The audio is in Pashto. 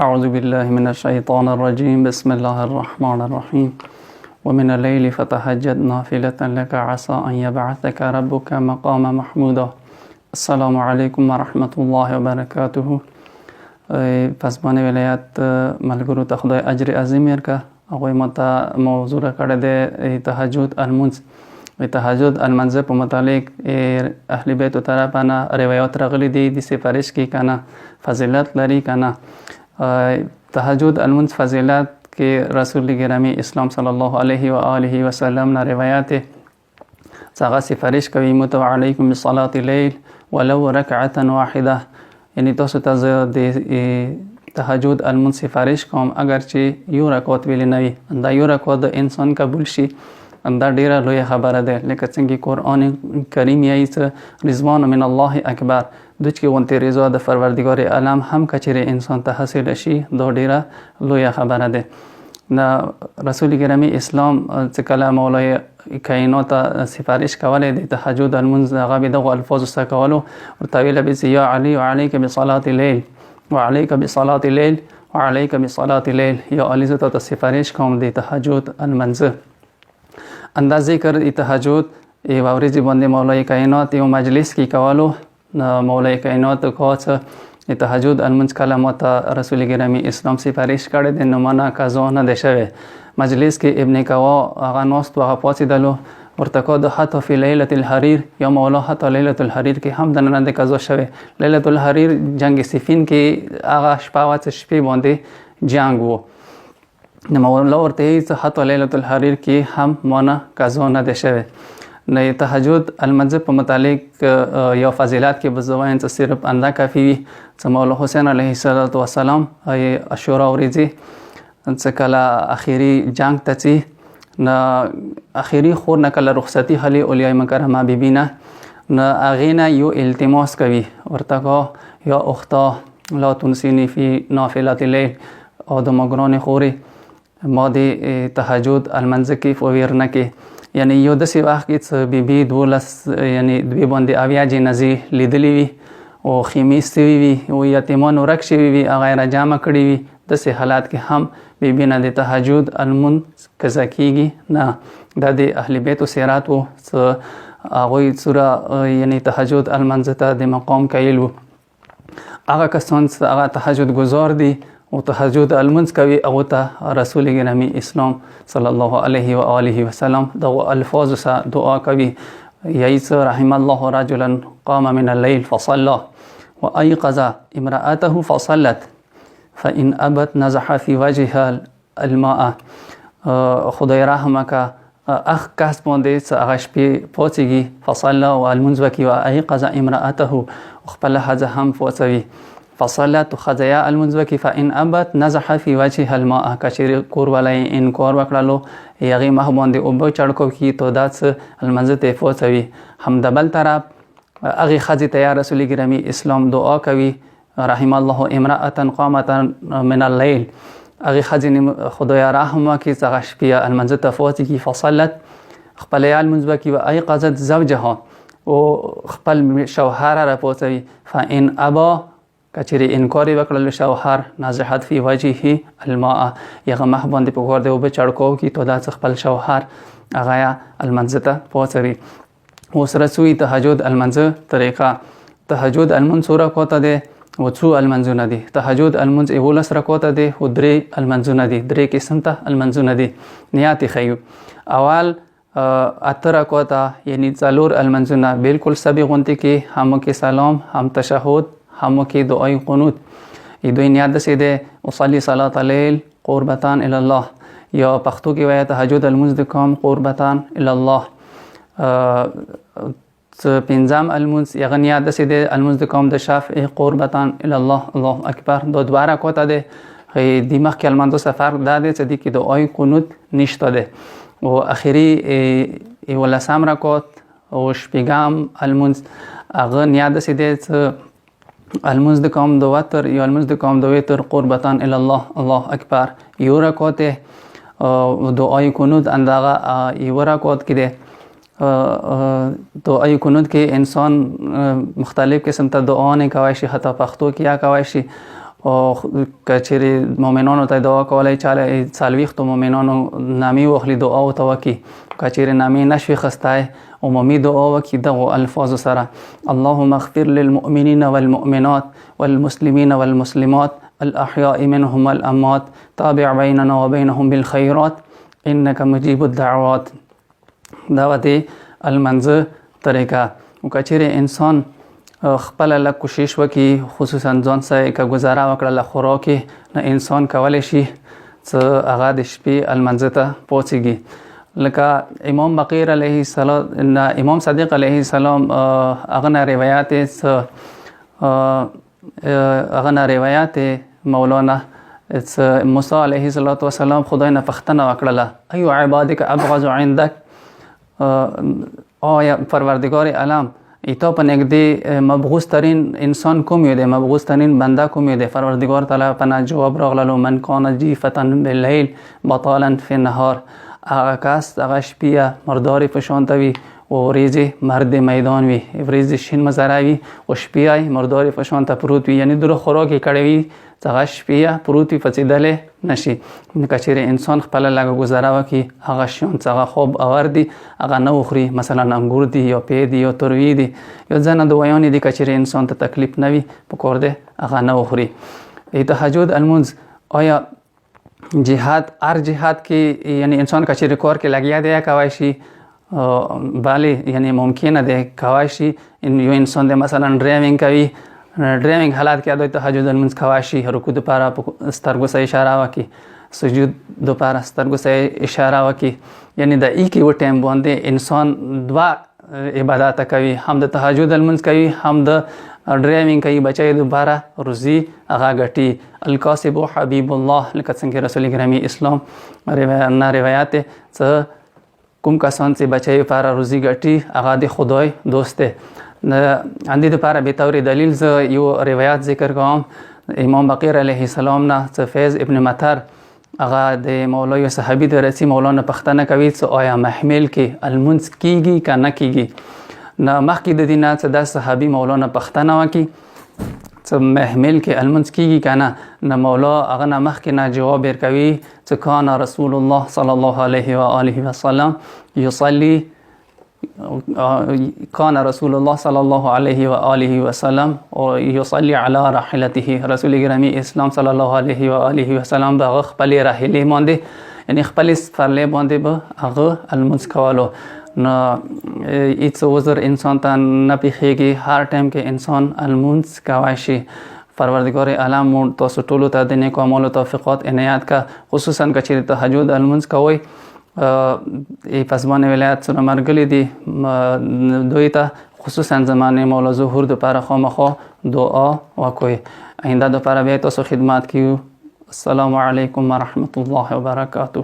أعوذ بالله من الشيطان الرجيم. بسم الله الرحمن الرحيم. ومن الليل فتهجد نافلة لك عسى أن يبعثك ربك مقام محمودا. السلام عليكم ورحمة الله وبركاته. پس بانه ولایت ملګرو ته خدای اجر عظیم ورکړه. هغوی ماته موضوع کړی دی تهجد المنځ. تهجد المنځ په متعلق اهل بیت طرفانه روایات راغلي دي د سفارش کې کنه فضیلت لري کنه. تهجد المنځ فضیلت کې رسول گرامی اسلام صلی الله علیه و آله و سلم نه روایت څنګه سفارش کوي متو علیکم بصلاة الليل ولو رکعه واحده، یعنی تاسو ته د تهجد المنځ سفارش کوم اگر چې یو رکعت ویل نه وي، دا یو رکعت د انسان قبول شي، دا ډیره لوی خبره ده. لکه څنګه قرآن کریم یې رضوان من الله اکبر د چې وانت رضا د پروردگار عالم هم کچره انسان ته حاصل شي، دا ډیره لوی خبره ده. نه رسول گرامی اسلام چې کله مولای کائنات سفارش کوله د تهجد المنځ هغه به دغه الفاظ سره کولو ورته ویل به یا علی وعلیک بصلاة الليل وعلیک بصلاة الليل وعلیک بصلاة الليل، یا علی زه ته سفارش کوم د تهجد المنځ. اندازې کړ تهجد یو ورځ باندې مولای کائنات یو مجلس کې کولو، مولای کائنات کوڅ تهجد المنځ کلمات رسول گرامی اسلام سفارش کړي د نمونه قضا نه ده شوی. مجلس کې ابن کوا هغه نوست هغه پاتېدلو ورته کو د حتی فی لیلة الحریر، یا مولا حتی لیلة الحریر کې هم د نن د قضا شوی. لیلة الحریر جنگ صفین کې هغه شپې باندې جنگ وو، نو مولا ورته حتی لیلة الحریر کې هم مانه قضا نه ده شوی. نه تهجد المنځ په متعلق یا فضیلت کې بزواین څه صرف انده کافی وي. څه مولا حسین علیه السلام عاشورا ورځې څه کله اخیری جنگ ته ځي، نه اخیری خور نه کله رخصتی حلی اولیاء مکرمه بیبینه نه هغې نه یو التماس کوي ورته کو یا اختا لا تنسینی فی نافلة الليل، او د مګران خوري ما د تهجد المنځ کې فویر نه کې، یعنی یو داسې وخت کې څه بیبي 12 یعنی دوی باندې اویا جنازې لیدلې وي او خیمې سوي وي او یتیمان ورک شوي وي، هغه را جمع کړي وي. داسې حالات کې هم بیبي نه د تهجد المنځ قضا کېږي نه. دا د اهل بیتو سیرات و هغوی سوره یعنی تهجد المنځ ته د مقام قایل وو. هغه کسان هغه تهجد گزار دي او تهجد المنځ کوي، هغه ته رسول گرامی اسلام صلی الله علیه و آله و سلم دغه الفاظ سره دعا کوي. یایس رحم الله رجلا قام من الليل فصلى وأيقظ امرأته فصلت فإن أبت نزح في وجهها الماء. خدای رحم کا اخ کس باندې هغه شپې پوڅیږي فصلى او المنځ وکي او أيقظ امرأته خپل حزه هم پوڅوي فصلت خزیا المنځ وکي فإن أبت نزح في وجهها الماء. کچیر کور ولای انکار وکړلو یغه مخ باندې او به چړکو کی تو داس المنځ ته پوڅوي. هم د بل طرف هغه خزی ته رسول گرامی اسلام دعا کوي رحم الله امرأة قامت من الليل، هغه خزی خدای رحم وکي څنګه شپه المنځ ته پوڅي فصلت خپل المنځ وکي او أيقظت زوجها او خپل شوهر را پوڅوي. فإن أبا کچری انکاری وکړل شوهر نازحت فی وجهه الماء، یغه مخ باندې په ور دی او به چړکو کی تو دا خپل شوهر هغه المنځ ته پوڅوي. اوس رسوي تهجد المنځ طریقه. تهجد المنځ سوره کوته ده او څو المنځونه دي. تهجد المنځ اولس رکوته ده او درې المنځونه دي، درې قسم ته المنځونه دي. نیات خیو اول اتره کوته یعنی څلور المنځونه بالکل سبي غونتی کې هم کې سلام هم تشهود هم کې دعای قنوت. دوی نیت دسې ده اصلي صلاة الليل قربتان الی الله، یا پښتو کې وایي تهجد المنځ کوم قربتان الی الله. پنځم المنځ یغه نیت دسې ده المنځ کوم د شفع قربتان الی الله، الله اکبر. دو دواره کوته ده د مخ کې المنځ سفر ده چې د کې دعای قنوت نشته ده. او اخیری ولسم رکعت او شپږم المنځ هغه نیت دسې ده المنځ د کوم د وتر یا المنځ د کوم د وتر قربتان الی الله، الله اکبر. یو رکعت دعای قنوت اندغه یو رکعت کې ده. دعای قنوت کې انسان مختلف قسم ته دعا نه کوي شي، حتی پښتو کې یا کوي شي او کچېرې مؤمنانو ته دعا کولای چاله څلوېښتو مؤمنانو نامې واخلي دعا ورته وکړي. کچېرې نامې نشوي اخیستی عمومي دعا وکړي دغو الفاظو سره: اللهم اغفر للمؤمنین والمؤمنات والمسلمین والمسلمات الاحیاء منهم والاموات تابع بیننا وبینهم بالخیرات انک مجیب الدعوات. دا وته المنځه طریقه. کچېرې انسان خپل لږ کوشش وکړي، خصوصا ځان سره که گزاره وکړه له خوراکې، نه انسان کولی شي څه هغه د شپې المنځه ته پاڅېږي. لکه امام بقیر علیه السلام، امام صادق علیه السلام هغه نه روایت مولانا موسی علیه السلام خدای نه پوښتنه وکړله: ایو عبادک ابغض عندک، آیا پروردگار عالم ایتا په نږدې مبغوض ترین انسان کوم یو دی، مبغوض ترین بنده کوم یو دی؟ پروردگار تعالی په نه جواب راغللو: من کان جیفة باللیل بطالا فی النهار. هغه کس هغه شپې مردارې په شانته وي و ورځې مرد میدان وي، ورځې شین مزره وي و شپې مردارې په شانته پروت وي، یعنی دوره خوراک یې کړی وي هغه شپې پروت وي پڅېدلی نشي. کچېرې انسان خپله لږه ګزاره وکړي، هغه شیان څه هغه خوب اور دي هغه نه وخوري، مثلا انګور دي یا پی دي یا تروي دي یا ځنه دوايانې دي، کچېرې انسان ته تکلیف نه وي پکار دی هغه نه وخوري. تهجد المنځ، آیا جهاد هر جهاد کې یعنی انسان کچېرې کار کې لګیا دی کولی شي؟ بله، یعنی ممکنه دی کولی شي. یو انسان دی مثلا ډرایوینګ کوي، ډرایوینګ حالات کې دوی تهجد المنځ کولی شي، رکوع دپاره سترګو سره اشاره وکړي، سجود دپاره سترګو سره اشاره وکړي. یعنی د ایک یو ټایم باندې انسان دوه عبادت کوي، هم د تهجد المنځ کوي، هم د ډرایوینګ کوي، بچی دپاره روزي هغه ګټي. الکاسب حبیب الله، لکه څنګه رسول کریم اسلام نه روایت دی څه کوم کسان چې بچی لپاره روزي ګټي هغه د خدای دوست دی. اندې دپاره بطور دلیل زه یو روایت ذکر کوم. امام بقیر علیه السلام نه څه فیض ابن مطر هغه د مولا یو صحابي د رسي مولانا پوښتنه کوي څه آیا محمل کې المنځ کیږي که نه کیږي؟ نه مخکې د دې نه څه دا صحابي مولانا پوښتنه وکړي څه محمل کې المنځ کیږي که نه؟ نه مولا هغه نه مخکې نه جواب ورکوي څه کان رسول الله صلی الله علیه و آله وسلم یصلي، کان رسول الله صلی الله علیه و آله وسلم یصلي علی راحلته. رسول کریم اسلام صلی الله علیه و آله وسلم به هغه خپلې راحلې باندې یعنی خپلې سپرلۍ باندې به هغه المنځ کولو. نه هیڅ عذر انسان ته نه پیښیږي، هر ټایم کې انسان المنځ کولی شي. پروردگار عالم تاسو ټولو ته د نیکو اعمالو توفیقات عنایت که، خصوصا که چېرې تهجد المنځ کوئ. پسبان ولایت سره مرګلي دي دوی ته خصوصا زمانه مولا ظهور دپاره خامخا دعا وکړئ. آینده دپاره بیا تاسو خدمت کیو. السلام علیکم ورحمة الله وبرکاته.